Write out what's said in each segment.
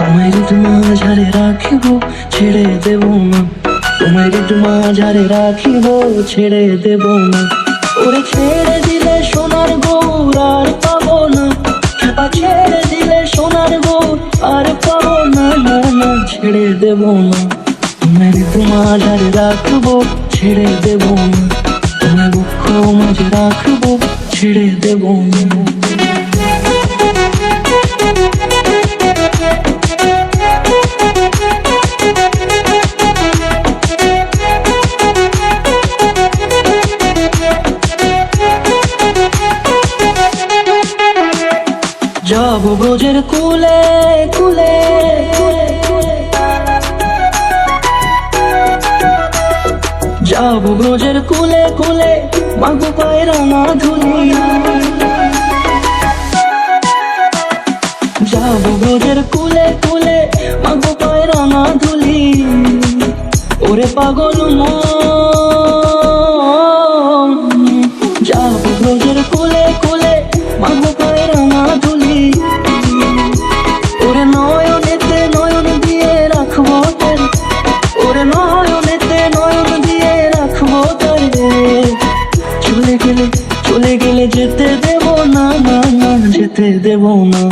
তোমায় মাঝারে রাখিব ছেড়ে দেব না, তোমায় মাঝারে রাখিব ছেড়ে দেব না। ওরে ছেড়ে দিলে সোনার গৌর আর পাবো না, খেপা ছেড়ে দিলে সোনার গৌর আর পাবো না, না না ছেড়ে দেব না। তোমায় মাঝারে রাখবো ছেড়ে দেব না, তোমায় বুক মাঝে রাখবো ছেড়ে দেব না। যাব ব্রজের কুলে কুলে, যাব ব্রজের কুলে কুলে, মাগো পায়ে রাঙা ধুলি। যাব ব্রজের কুলে কুলে, মাগো পায়ে রাঙা ধুলি। ওরে পাগল মন, যাব ব্রজের কুলে কুলে, মাগো পায়ে রাঙা ধুলি। ওরে নয়নেতে নয়ন দিয়ে রাখবো তোর, ওরে নয়নেতে নয়ন দিয়ে রাখবো তোর। চলে গেলে চলে গেলে যেতে দেব না, না না যেতে দেব না।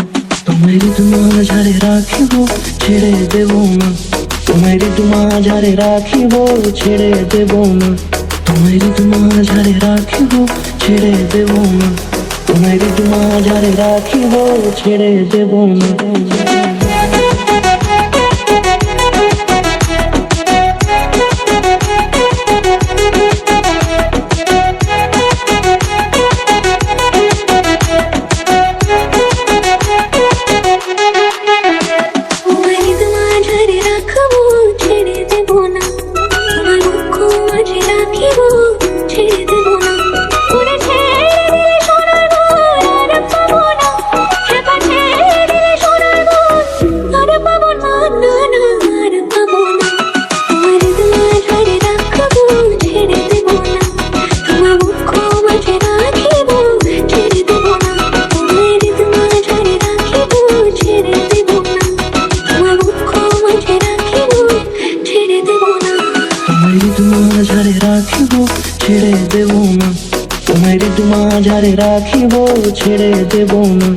তোমায় মাঝারে রাখিব ছেড়ে দেব না, তোমায় মাঝারে রাখিব ছেড়ে দেব না। তোমায় মাঝারে রাখিব ছেড়ে দেব না, তোমায় মাঝারে রাখিব ছেড়ে দেব না। মাঝারে রাখিব ছেড়ে দেব না, তোমায় মাঝারে রাখিব ছেড়ে দেব না।